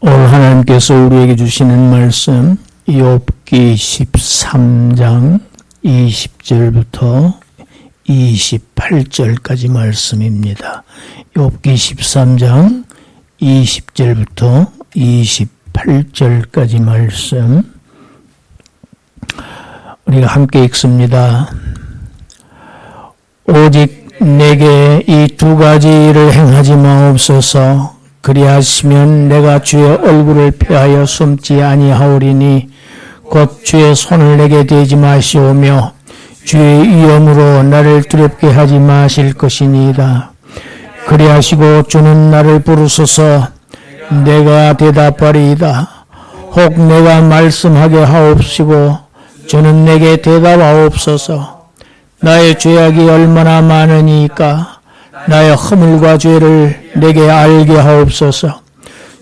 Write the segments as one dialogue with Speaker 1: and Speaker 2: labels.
Speaker 1: 오늘 하나님께서 우리에게 주시는 말씀 욥기 13장 20절부터 28절까지 말씀입니다. 욥기 13장 20절부터 28절까지 말씀 우리가 함께 읽습니다. 오직 내게 이 두 가지 일을 행하지 마옵소서. 그리하시면 내가 주의 얼굴을 피하여 숨지 아니하오리니 곧 주의 손을 내게 대지 마시오며 주의 위엄으로 나를 두렵게 하지 마실 것이니이다. 그리하시고 주는 나를 부르소서. 내가 대답하리이다. 혹 내가 말씀하게 하옵시고 주는 내게 대답하옵소서. 나의 죄악이 얼마나 많으니까 나의 허물과 죄를 내게 알게 하옵소서.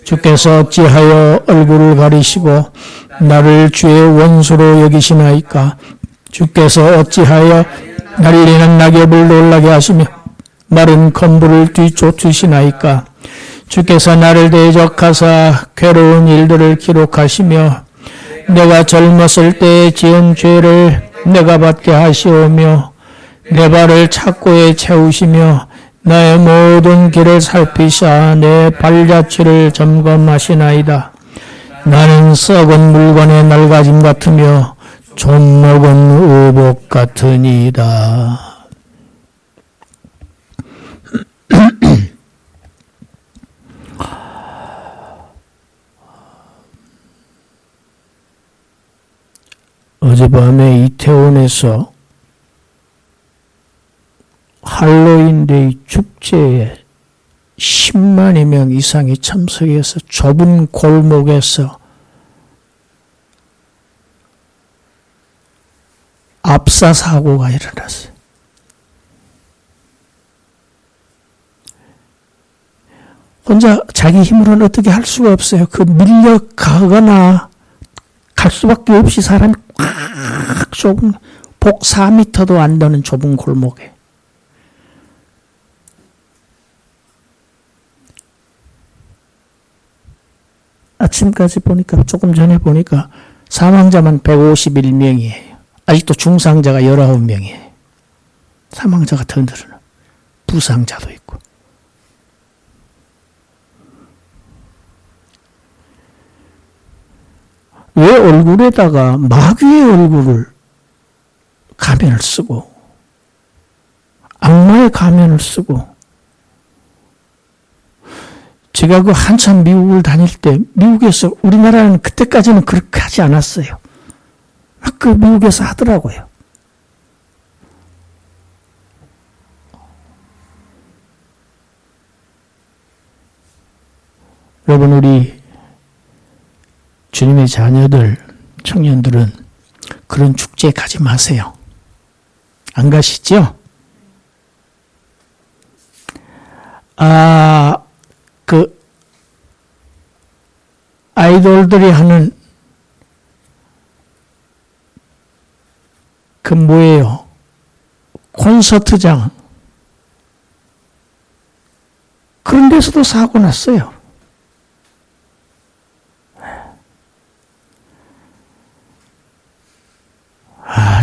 Speaker 1: 주께서 어찌하여 얼굴을 가리시고 나를 주의 원수로 여기시나이까. 주께서 어찌하여 날리는 낙엽을 놀라게 하시며 마른 건물을 뒤쫓으시나이까. 주께서 나를 대적하사 괴로운 일들을 기록하시며 내가 젊었을 때 지은 죄를 내가 받게 하시오며 내 발을 착고에 채우시며 나의 모든 길을 살피사 내 발자취를 점검하시나이다. 나는 썩은 물건의 낡아짐 같으며 좀 먹은 의복 같으니이다. 어젯밤에 이태원에서 할로윈데이 축제에 10만여 명 이상이 참석해서 좁은 골목에서 압사 사고가 일어났어요. 혼자 자기 힘으로는 어떻게 할 수가 없어요. 그 밀려가거나 갈 수밖에 없이 사람이 꽉 좁은 복 4m도 안 되는 좁은 골목에 아침까지 보니까 조금 전에 보니까 사망자만 151명이에요. 아직도 중상자가 19명이에요. 사망자가 더 늘어나. 부상자도 있고. 왜 얼굴에다가 마귀의 얼굴을 가면을 쓰고 악마의 가면을 쓰고 제가 그 한참 미국을 다닐 때 미국에서 우리나라는 그때까지는 그렇게 하지 않았어요. 막 그 미국에서 하더라고요. 여러분 우리 주님의 자녀들, 청년들은 그런 축제에 가지 마세요. 안 가시죠? 그 아이돌들이 하는 그 뭐예요? 콘서트장 그런 데서도 사고 났어요.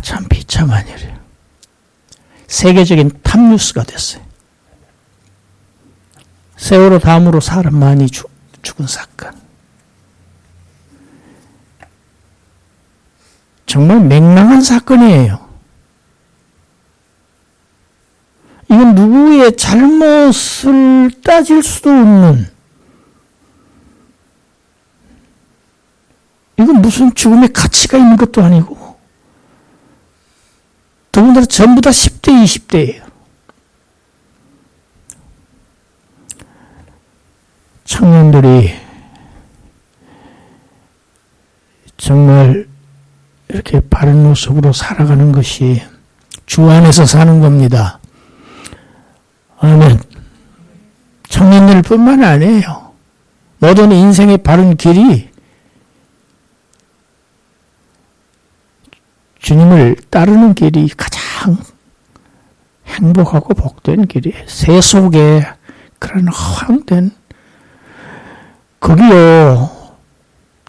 Speaker 1: 참 비참한 일이에요. 세계적인 탑뉴스가 됐어요. 세월호 다음으로 사람 많이 죽은 사건. 정말 맹랑한 사건이에요. 이건 누구의 잘못을 따질 수도 없는, 이건 무슨 죽음의 가치가 있는 것도 아니고 더군다나 전부 다 10대, 20대예요. 청년들이 정말 이렇게 바른 모습으로 살아가는 것이 주 안에서 사는 겁니다. 아멘. 청년들 뿐만 아니에요. 모든 인생의 바른 길이 주님을 따르는 길이 가장 행복하고 복된 길이에요. 세속에 그런 허황된 거기요.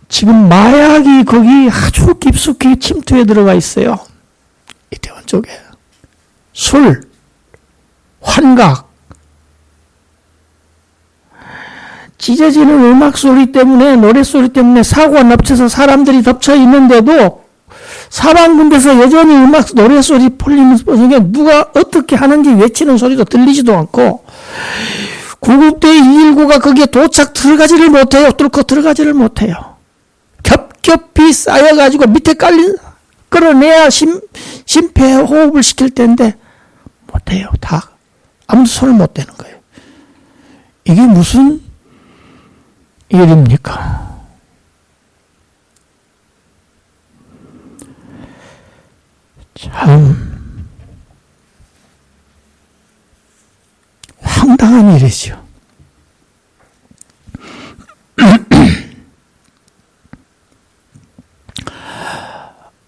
Speaker 1: 지금 마약이 거기 아주 깊숙이 침투해 들어가 있어요. 이태원 쪽에. 술, 환각, 찢어지는 음악 소리 때문에, 노래 소리 때문에 사고가 납쳐서 사람들이 덮쳐 있는데도 사방군데서 여전히 음악, 노래 소리 풀리면서 누가 어떻게 하는지 외치는 소리가 들리지도 않고, 구급대 219가 거기에 들어가지를 못해요. 뚫고 들어가지를 못해요. 겹겹이 쌓여가지고 밑에 끌어내야 심폐호흡을 시킬 텐데, 못해요. 다. 아무도 손을 못 대는 거예요. 이게 무슨 일입니까? 참 황당한 일이죠.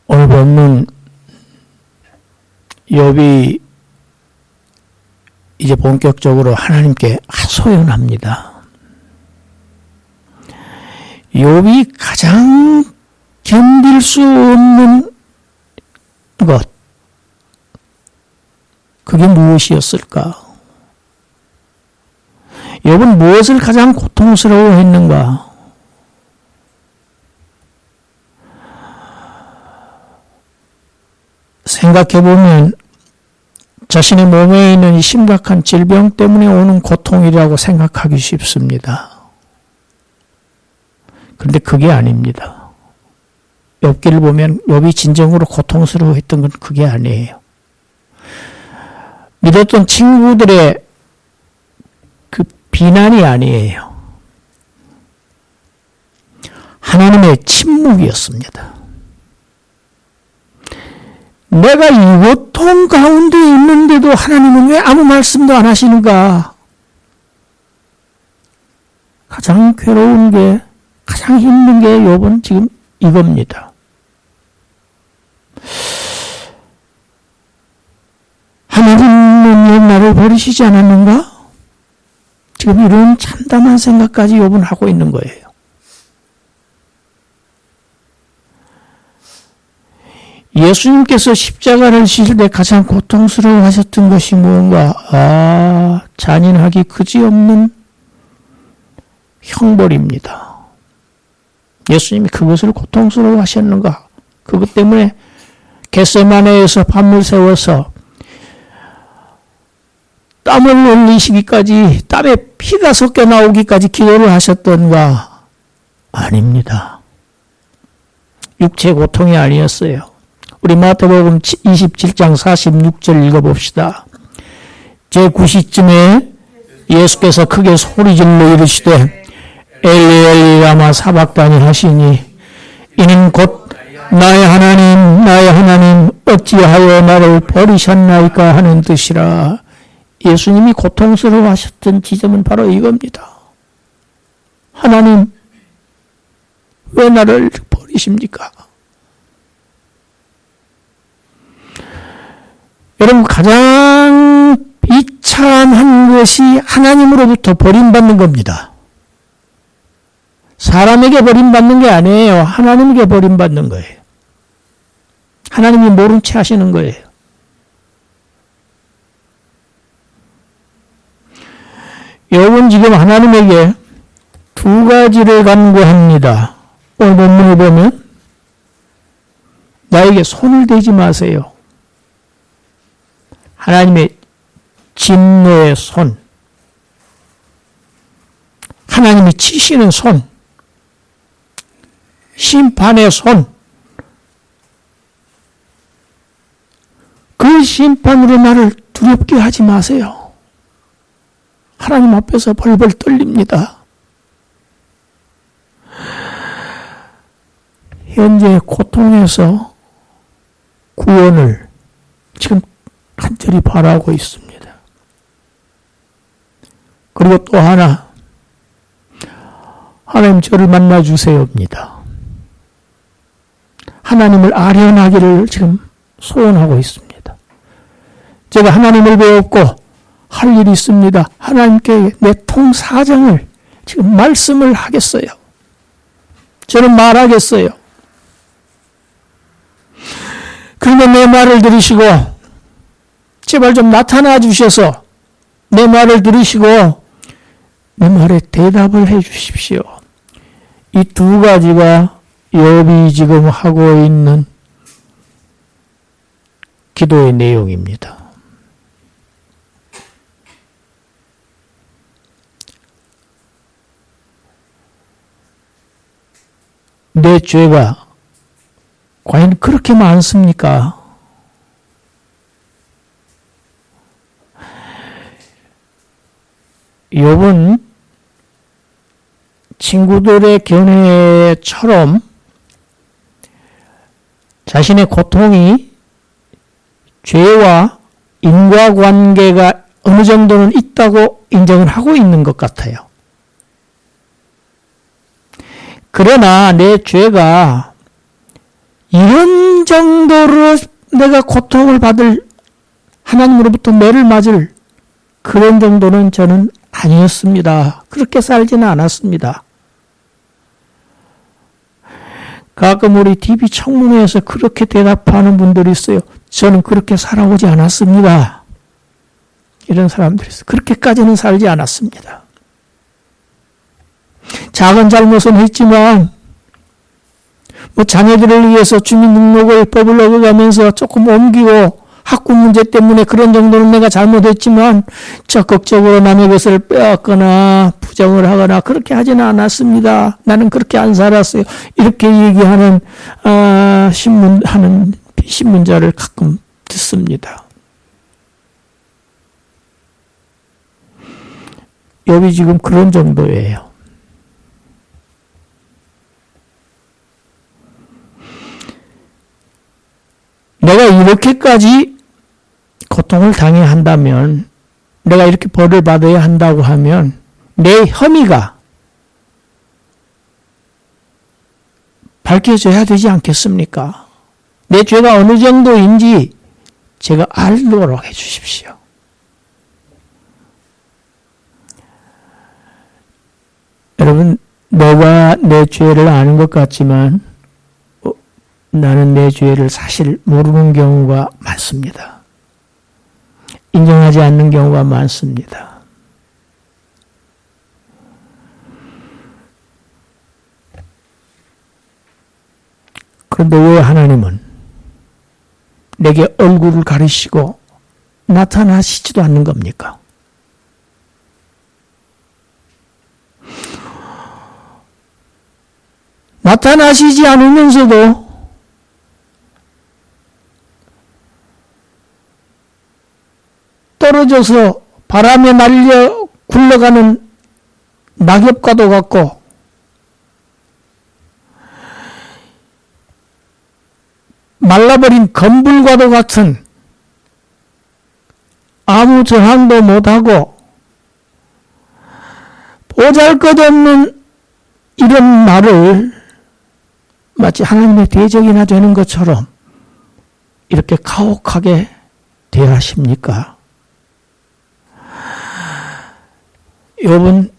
Speaker 1: 오늘 본문 욥이 이제 본격적으로 하나님께 하소연합니다. 욥이 가장 견딜 수 없는 것, 그게 무엇이었을까? 욥은 무엇을 가장 고통스러워했는가? 생각해보면 자신의 몸에 있는 이 심각한 질병 때문에 오는 고통이라고 생각하기 쉽습니다. 그런데 그게 아닙니다. 욥기를 보면 욥이 진정으로 고통스러워했던 건 그게 아니에요. 믿었던 친구들의 그 비난이 아니에요. 하나님의 침묵이었습니다. 내가 이 고통 가운데 있는데도 하나님은 왜 아무 말씀도 안 하시는가? 가장 괴로운 게, 가장 힘든 게 욥은 지금 이겁니다. 하나님은 왜 나를 버리시지 않았는가? 지금 이런 참담한 생각까지 욥은 하고 있는 거예요. 예수님께서 십자가를 지실 때 가장 고통스러워하셨던 것이 무언가? 잔인하기 그지없는 형벌입니다. 예수님이 그것을 고통스러워하셨는가? 그것 때문에 겟세마네에서 밤을 새워서 땀을 흘리시기까지, 땀에 피가 섞여 나오기까지 기도를 하셨던가? 아닙니다. 육체 고통이 아니었어요. 우리 마태복음 27장 46절 읽어봅시다. 제9시쯤에 예수께서 크게 소리질러 이르시되 엘리 엘리 라마 사박다니 하시니 이는 곧 나의 하나님 어찌하여 나를 버리셨나이까 하는 뜻이라. 예수님이 고통스러워하셨던 지점은 바로 이겁니다. 하나님 왜 나를 버리십니까? 여러분, 가장 비참한 것이 하나님으로부터 버림받는 겁니다. 사람에게 버림받는 게 아니에요. 하나님에게 버림받는 거예요. 하나님이 모른 채 하시는 거예요. 욥은 지금 하나님에게 두 가지를 간구합니다. 오늘 본문을 보면 나에게 손을 대지 마세요. 하나님의 진노의 손, 하나님이 치시는 손, 심판의 손, 그 심판으로 나를 두렵게 하지 마세요. 하나님 앞에서 벌벌 떨립니다. 현재 고통에서 구원을 지금 간절히 바라고 있습니다. 그리고 또 하나, 하나님 저를 만나주세요입니다. 하나님을 아련하기를 지금 소원하고 있습니다. 제가 하나님을 배웠고 할 일이 있습니다. 하나님께 내 통사정을, 지금 말씀을 하겠어요? 저는 말하겠어요? 그러면 내 말을 들으시고 제발 좀 나타나 주셔서 내 말을 들으시고 내 말에 대답을 해 주십시오. 이 두 가지가 욥이 지금 하고 있는 기도의 내용입니다. 내 죄가 과연 그렇게 많습니까? 욥은 친구들의 견해처럼 자신의 고통이 죄와 인과관계가 어느 정도는 있다고 인정을 하고 있는 것 같아요. 그러나 내 죄가 이런 정도로 내가 고통을 받을, 하나님으로부터 매를 맞을 그런 정도는 저는 아니었습니다. 그렇게 살지는 않았습니다. 가끔 우리 TV 청문회에서 그렇게 대답하는 분들이 있어요. 저는 그렇게 살아오지 않았습니다. 이런 사람들이 있어요. 그렇게까지는 살지 않았습니다. 작은 잘못은 했지만 자녀들을 위해서 주민등록을 법을 어겨가면서 조금 옮기고 학구 문제 때문에 그런 정도는 내가 잘못했지만 적극적으로 남의 것을 빼앗거나 부정을 하거나 그렇게 하지는 않았습니다. 나는 그렇게 안 살았어요. 이렇게 얘기하는 신문자를 가끔 듣습니다. 욥이 지금 그런 정도예요. 내가 이렇게까지 고통을 당해야 한다면, 내가 이렇게 벌을 받아야 한다고 하면 내 혐의가 밝혀져야 되지 않겠습니까? 내 죄가 어느 정도인지 제가 알도록 해 주십시오. 여러분, 내가 내 죄를 아는 것 같지만 나는 내 죄를 사실 모르는 경우가 많습니다. 인정하지 않는 경우가 많습니다. 그런데 왜 하나님은 내게 얼굴을 가리시고 나타나시지도 않는 겁니까? 나타나시지 않으면서도 떨어져서 바람에 날려 굴러가는 낙엽과도 같고 말라버린 건불과도 같은 아무 저항도 못하고 보잘것없는 이런 말을 마치 하나님의 대적이나 되는 것처럼 이렇게 가혹하게 대하십니까? 욥은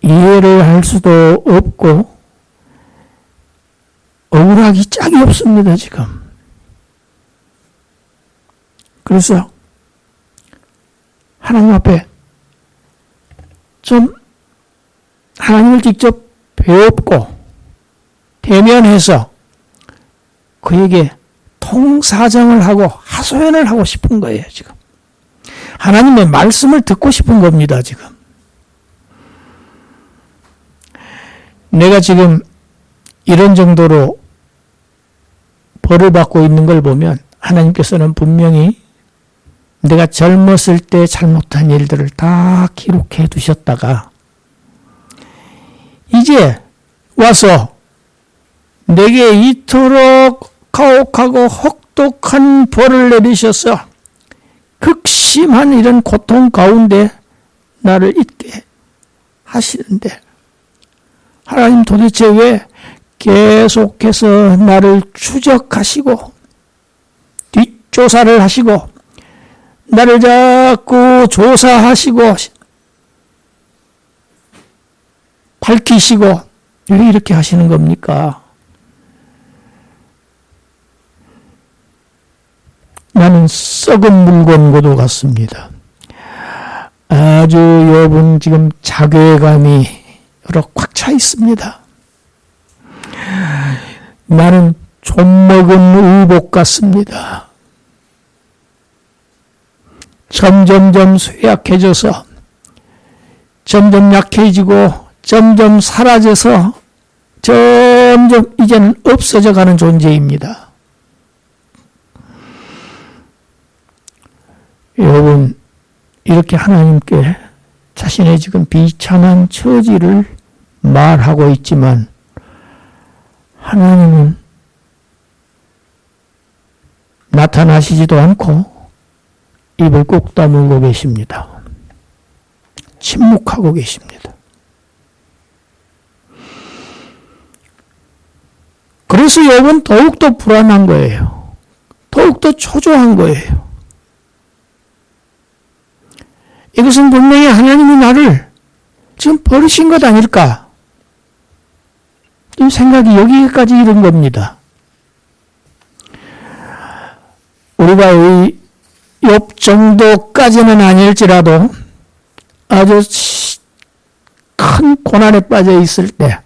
Speaker 1: 이해를 할 수도 없고 억울하기 짝이 없습니다, 지금. 그래서 하나님 앞에 좀 하나님을 직접 배웁고 대면해서 그에게 통사정을 하고 하소연을 하고 싶은 거예요, 지금. 하나님의 말씀을 듣고 싶은 겁니다, 지금. 내가 지금 이런 정도로 벌을 받고 있는 걸 보면 하나님께서는 분명히 내가 젊었을 때 잘못한 일들을 다 기록해 두셨다가 이제 와서 내게 이토록 가혹하고 혹독한 벌을 내리셔서 극심한 이런 고통 가운데 나를 있게 하시는데 하나님 도대체 왜 계속해서 나를 추적하시고 뒷조사를 하시고 나를 자꾸 조사하시고 밝히시고 왜 이렇게 하시는 겁니까? 나는 썩은 물건과도 같습니다. 아주 욥은 지금 자괴감이 여러 꽉 차 있습니다. 나는 좀먹은 의복 같습니다. 점점점 쇠약해져서 점점 약해지고 점점 사라져서 점점 이제는 없어져 가는 존재입니다. 욥은 이렇게 하나님께 자신의 지금 비참한 처지를 말하고 있지만 하나님은 나타나시지도 않고 입을 꾹 다물고 계십니다. 침묵하고 계십니다. 그래서 욥은 더욱더 불안한 거예요. 더욱더 초조한 거예요. 이것은 분명히 하나님이 나를 지금 버리신 것 아닐까? 이 생각이 여기까지 이른 겁니다. 우리가 이 욥 정도까지는 아닐지라도 아주 큰 고난에 빠져 있을 때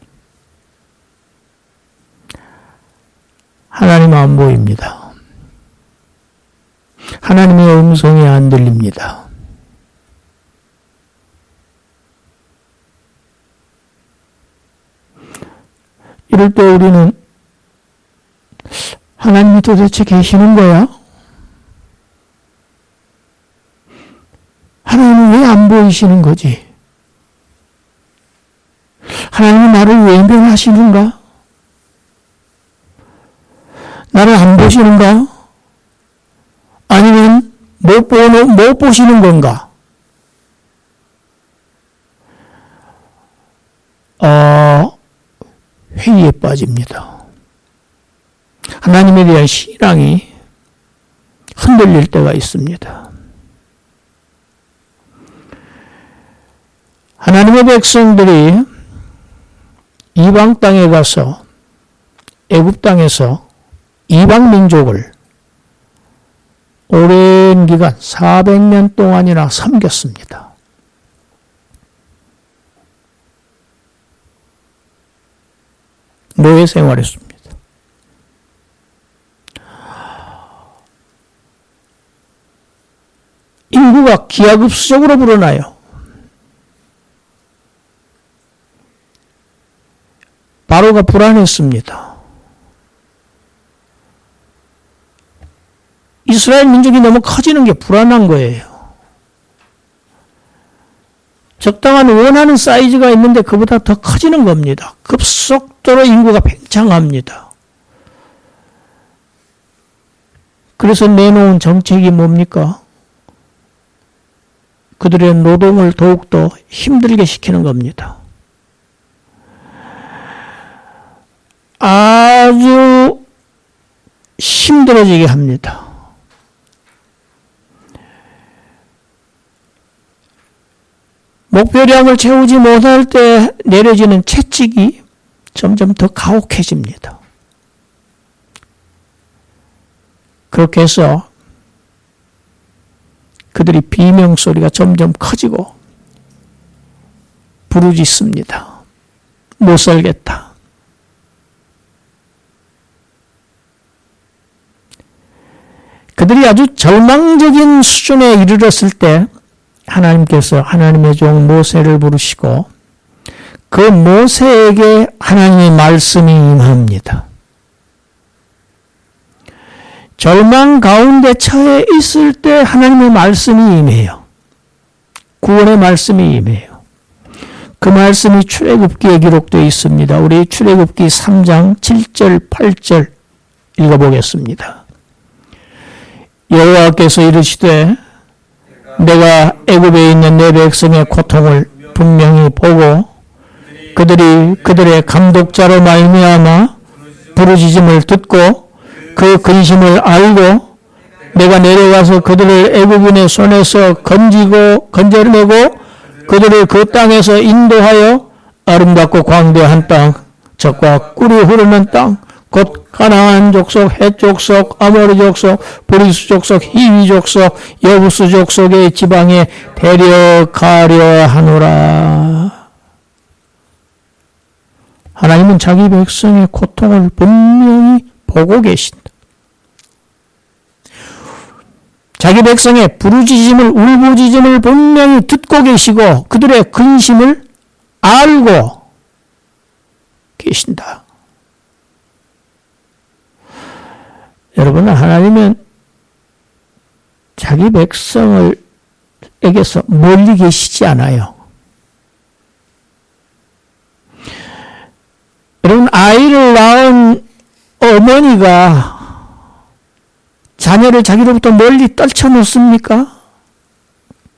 Speaker 1: 하나님 안 보입니다. 하나님의 음성이 안 들립니다. 이럴 때 우리는 하나님이 도대체 계시는 거야? 하나님은 왜 안 보이시는 거지? 하나님은 나를 외면하시는가? 나를 안 보시는가? 아니면 못 보시는 건가? 회의에 빠집니다. 하나님에 대한 신앙이 흔들릴 때가 있습니다. 하나님의 백성들이 이방 땅에 가서 애굽 땅에서 이방 민족을 오랜 기간 400년 동안이나 섬겼습니다. 노예 생활했습니다. 인구가 기하급수적으로 불어나요. 바로가 불안했습니다. 이스라엘 민족이 너무 커지는 게 불안한 거예요. 적당한 원하는 사이즈가 있는데 그보다 더 커지는 겁니다. 급속도로 인구가 팽창합니다. 그래서 내놓은 정책이 뭡니까? 그들의 노동을 더욱더 힘들게 시키는 겁니다. 아주 힘들어지게 합니다. 목표량을 채우지 못할 때 내려지는 채찍이 점점 더 가혹해집니다. 그렇게 해서 그들이 비명소리가 점점 커지고 부르짖습니다. 못 살겠다. 그들이 아주 절망적인 수준에 이르렀을 때 하나님께서 하나님의 종 모세를 부르시고 그 모세에게 하나님의 말씀이 임합니다. 절망 가운데 처해 있을 때 하나님의 말씀이 임해요. 구원의 말씀이 임해요. 그 말씀이 출애굽기에 기록되어 있습니다. 우리 출애굽기 3장 7절 8절 읽어보겠습니다. 여호와께서 이르시되 내가 애굽에 있는 내 백성의 고통을 분명히 보고 그들이 그들의 감독자로 말미암아 부르짖음을 듣고 그 근심을 알고 내가 내려가서 그들을 애굽인의 손에서 건져내고 그들을 그 땅에서 인도하여 아름답고 광대한 땅, 젖과 꿀이 흐르는 땅, 곧 가나안 족속, 헷 족속, 아모리 족속, 브리스 족속, 히위 족속, 여부스 족속의 지방에 데려가려 하노라. 하나님은 자기 백성의 고통을 분명히 보고 계신다. 자기 백성의 부르짖음을, 울부짖음을 분명히 듣고 계시고 그들의 근심을 알고 계신다. 여러분, 하나님은 자기 백성에게서 멀리 계시지 않아요. 여러분, 아이를 낳은 어머니가 자녀를 자기로부터 멀리 떨쳐놓습니까?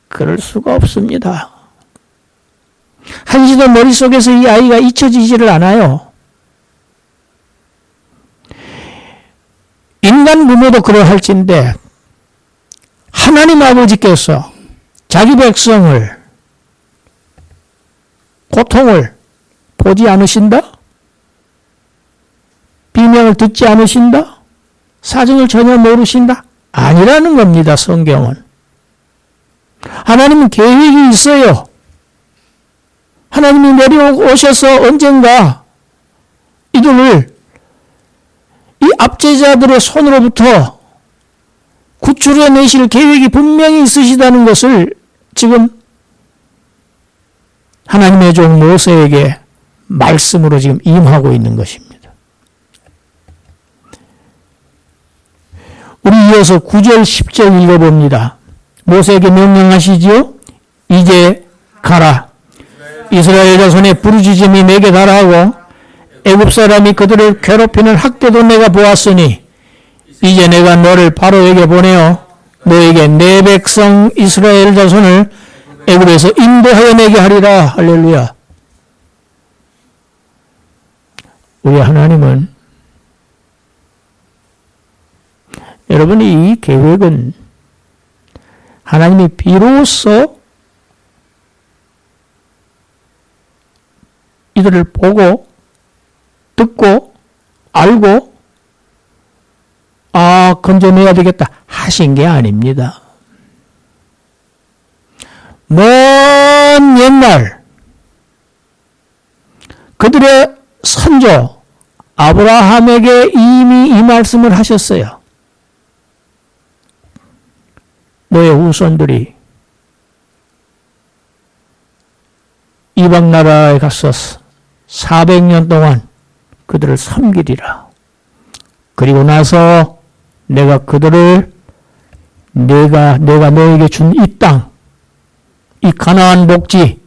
Speaker 1: 그럴 수가 없습니다. 한시도 머릿속에서 이 아이가 잊혀지지를 않아요. 인간 부모도 그러할진데 하나님 아버지께서 자기 백성을 고통을 보지 않으신다? 비명을 듣지 않으신다? 사정을 전혀 모르신다? 아니라는 겁니다. 성경은. 하나님은 계획이 있어요. 하나님이 내려오셔서 언젠가 이들을 이 압제자들의 손으로부터 구출해내실 계획이 분명히 있으시다는 것을 지금 하나님의 종 모세에게 말씀으로 지금 임하고 있는 것입니다. 우리 이어서 9절 10절 읽어봅니다. 모세에게 명령하시지요. 이제 가라. 이스라엘 자손의 부르짖음이 내게 달하고 애굽 사람이 그들을 괴롭히는 학대도 내가 보았으니 이제 내가 너를 바로에게 보내어 너에게 내 백성 이스라엘 자손을 애굽에서 인도하여 내게 하리라. 할렐루야. 우리 하나님은, 여러분이 이 계획은 하나님이 비로소 이들을 보고 듣고 알고 건져내야 되겠다 하신 게 아닙니다. 먼 옛날 그들의 선조 아브라함에게 이미 이 말씀을 하셨어요. 너의 후손들이 이방 나라에 가서 400년 동안 그들을 섬기리라. 그리고 나서 내가 그들을 내가 너에게 준 이 땅, 이 가나안 복지,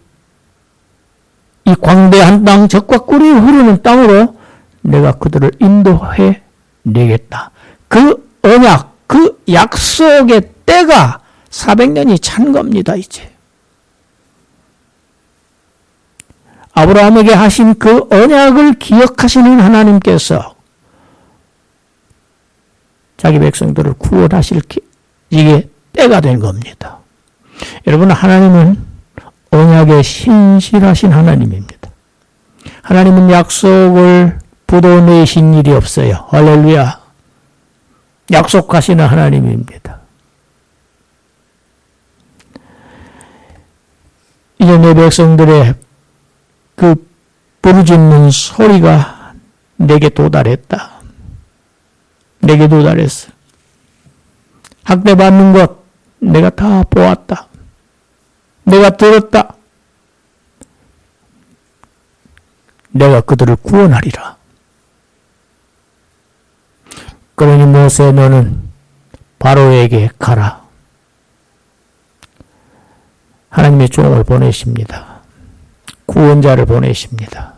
Speaker 1: 이 광대한 땅, 젖과 꿀이 흐르는 땅으로 내가 그들을 인도해 내겠다. 그 언약, 그 약속의 때가 400년이 찬 겁니다, 이제. 아브라함에게 하신 그 언약을 기억하시는 하나님께서 자기 백성들을 구원하실 이게 때가 된 겁니다. 여러분, 하나님은 언약에 신실하신 하나님입니다. 하나님은 약속을 부도내신 일이 없어요. 할렐루야. 약속하시는 하나님입니다. 이제 내 백성들의 그 부르짖는 소리가 내게 도달했다. 내게 도달했어. 학대받는 것 내가 다 보았다. 내가 들었다. 내가 그들을 구원하리라. 그러니 모세 너는 바로에게 가라. 하나님의 종을 보내십니다. 구원자를 보내십니다.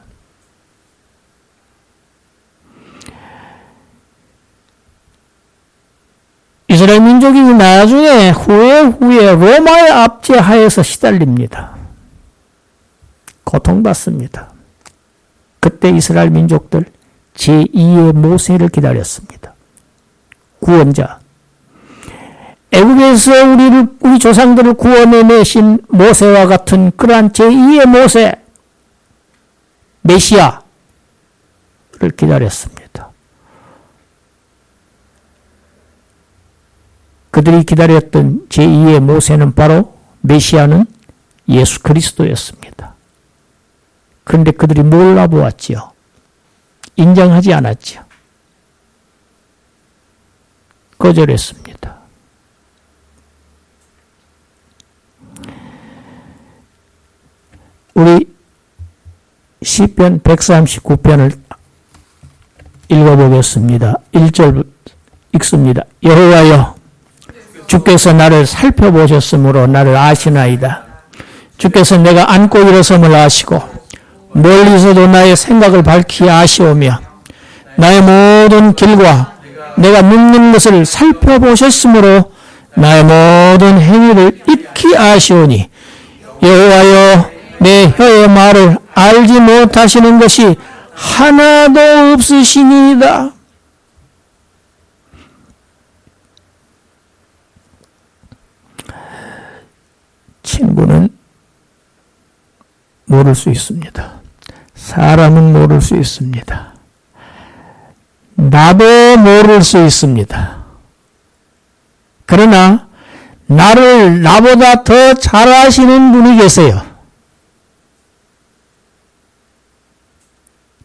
Speaker 1: 이스라엘 민족이 나중에 후에 로마의 압제하에서 시달립니다. 고통받습니다. 그때 이스라엘 민족들 제2의 모세를 기다렸습니다. 구원자. 애굽에서 우리 조상들을 구원해내신 모세와 같은 그러한 제2의 모세. 메시아를 기다렸습니다. 그들이 기다렸던 제2의 모세는 바로 메시아는 예수 그리스도였습니다. 그런데 그들이 몰라보았지요. 인정하지 않았지요. 거절했습니다. 우리 시편 139편을 읽어보겠습니다. 1절 읽습니다. 여호와여, 주께서 나를 살펴보셨으므로 나를 아시나이다. 주께서 내가 앉고 일어섬을 아시고 멀리서도 나의 생각을 밝히 아시오며 나의 모든 길과 내가 눕는 것을 살펴보셨으므로 나의 모든 행위를 익히 아시오니 여호와여, 내 혀의 말을 알지 못하시는 것이 하나도 없으시니이다. 친구는 모를 수 있습니다. 사람은 모를 수 있습니다. 나도 모를 수 있습니다. 그러나 나를 나보다 더 잘 아시는 분이 계세요.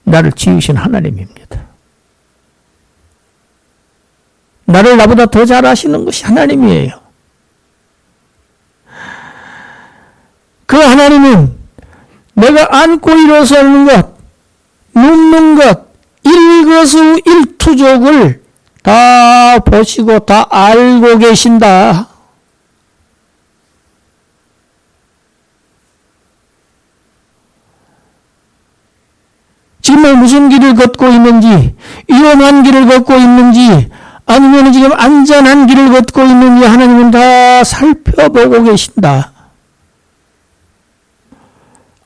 Speaker 1: 나를 지으신 하나님입니다. 나를 나보다 더 잘 아시는 것이 하나님이에요. 그 하나님은 내가 앉고 일어서는 것, 눕는 것, 일거수일투족을 다 보시고 다 알고 계신다. 지금 무슨 길을 걷고 있는지, 위험한 길을 걷고 있는지, 아니면 지금 안전한 길을 걷고 있는지 하나님은 다 살펴보고 계신다.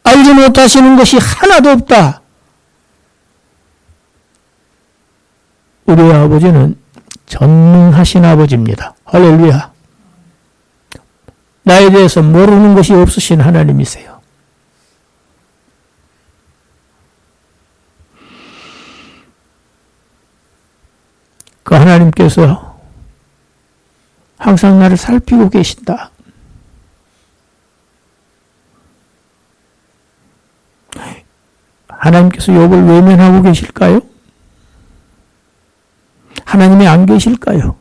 Speaker 1: 알지 못하시는 것이 하나도 없다. 우리 아버지는 전능하신 아버지입니다. 할렐루야. 나에 대해서 모르는 것이 없으신 하나님이세요. 그 하나님께서 항상 나를 살피고 계신다. 하나님께서 욥을 외면하고 계실까요? 하나님이 안 계실까요?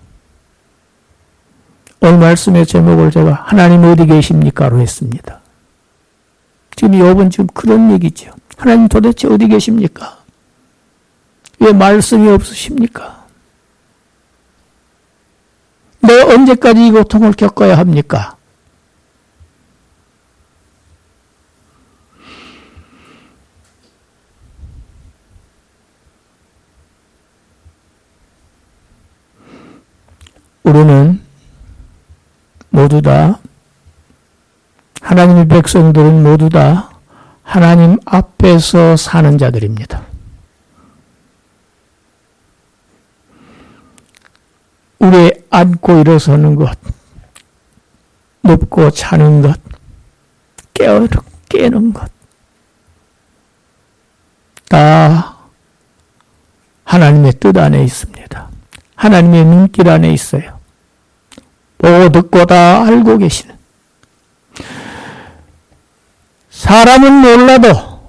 Speaker 1: 오늘 말씀의 제목을 제가 하나님 어디 계십니까로 했습니다. 지금 욥은 지금 그런 얘기죠. 하나님 도대체 어디 계십니까? 왜 말씀이 없으십니까? 내가 언제까지 이 고통을 겪어야 합니까? 우리는 모두 다, 하나님의 백성들은 모두 다 하나님 앞에서 사는 자들입니다. 우리의 앉고 일어서는 것, 눕고 자는 것, 깨는 것, 다 하나님의 뜻 안에 있습니다. 하나님의 눈길 안에 있어요. 보고 듣고 다 알고 계시는. 사람은 몰라도,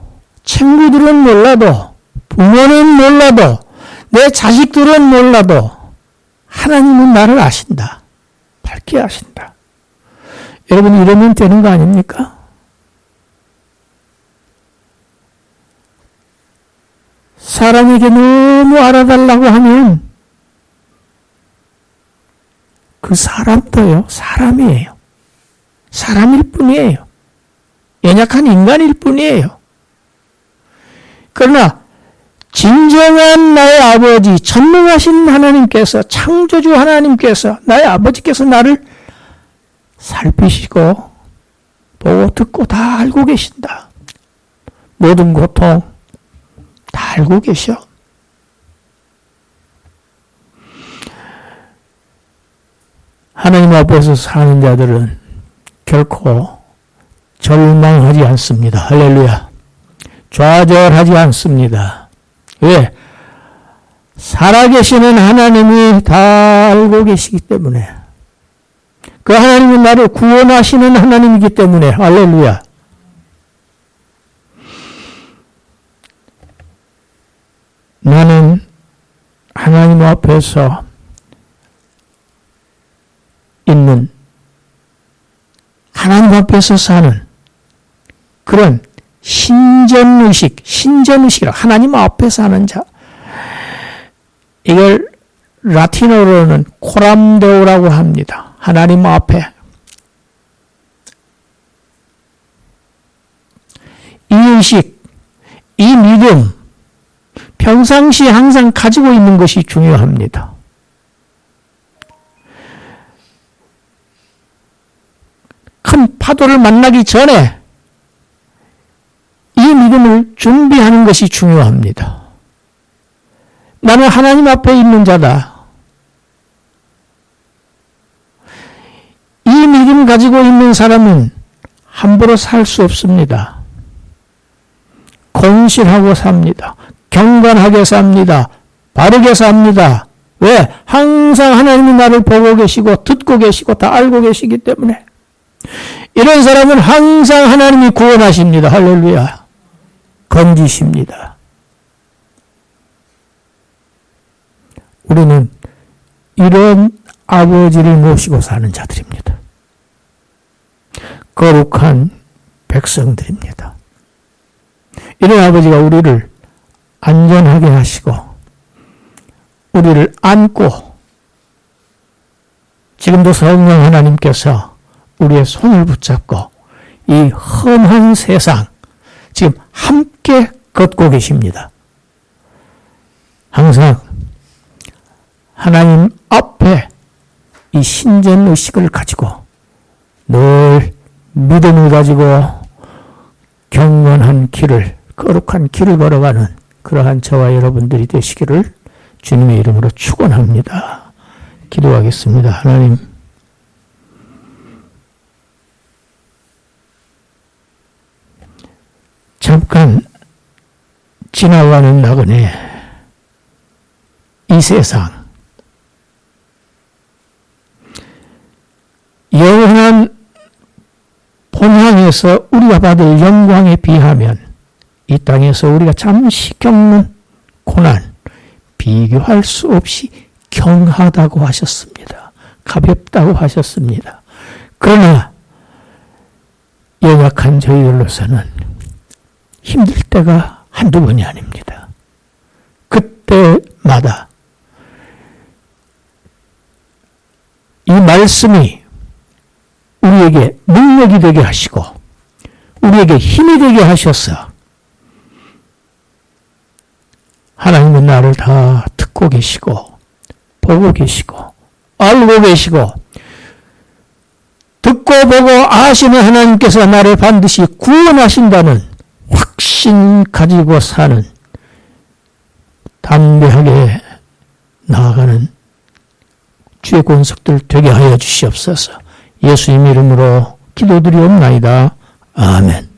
Speaker 1: 친구들은 몰라도, 부모는 몰라도, 내 자식들은 몰라도 하나님은 나를 아신다. 밝게 아신다. 여러분, 이러면 되는 거 아닙니까? 사람에게 너무 알아달라고 하면 그 사람도요, 사람이에요. 사람일 뿐이에요. 연약한 인간일 뿐이에요. 그러나 진정한 나의 아버지, 전능하신 하나님께서, 창조주 하나님께서, 나의 아버지께서 나를 살피시고 보고 듣고 다 알고 계신다. 모든 고통 다 알고 계셔. 하나님 앞에서 사는 자들은 결코 절망하지 않습니다. 할렐루야. 좌절하지 않습니다. 왜? 살아계시는 하나님이 다 알고 계시기 때문에, 그 하나님은 나를 구원하시는 하나님이기 때문에. 할렐루야. 나는 하나님 앞에서 있는, 하나님 앞에서 사는 그런 신전의식이라, 하나님 앞에 사는 자. 이걸 라틴어로는 코람데오라고 합니다. 하나님 앞에. 이 의식, 이 믿음, 평상시에 항상 가지고 있는 것이 중요합니다. 큰 파도를 만나기 전에 이 믿음을 준비하는 것이 중요합니다. 나는 하나님 앞에 있는 자다. 이 믿음 가지고 있는 사람은 함부로 살 수 없습니다. 건실하고 삽니다. 경건하게 삽니다. 바르게 삽니다. 왜? 항상 하나님이 나를 보고 계시고 듣고 계시고 다 알고 계시기 때문에. 이런 사람은 항상 하나님이 구원하십니다. 할렐루야. 건지십니다. 우리는 이런 아버지를 모시고 사는 자들입니다. 거룩한 백성들입니다. 이런 아버지가 우리를 안전하게 하시고 우리를 안고, 지금도 성령 하나님께서 우리의 손을 붙잡고 이 험한 세상 지금 함께 걷고 계십니다. 항상 하나님 앞에 이 신전의식을 가지고 늘 믿음을 가지고 경건한 길을, 거룩한 길을 걸어가는 그러한 저와 여러분들이 되시기를 주님의 이름으로 축원합니다. 기도하겠습니다. 하나님, 잠깐 지나가는 나그네 이 세상, 영원한 본향에서 우리가 받을 영광에 비하면 이 땅에서 우리가 잠시 겪는 고난, 비교할 수 없이 경하다고 하셨습니다. 가볍다고 하셨습니다. 그러나 연약한 저희들로서는 힘들 때가 한두 번이 아닙니다. 그때마다 이 말씀이 우리에게 능력이 되게 하시고 우리에게 힘이 되게 하셔서 하나님은 나를 다 듣고 계시고 보고 계시고 알고 계시고 듣고 보고 아시는 하나님께서 나를 반드시 구원하신다는 확신 가지고 사는, 담대하게 나아가는 주의 권속들 되게 하여 주시옵소서. 예수님 이름으로 기도드리옵나이다. 아멘.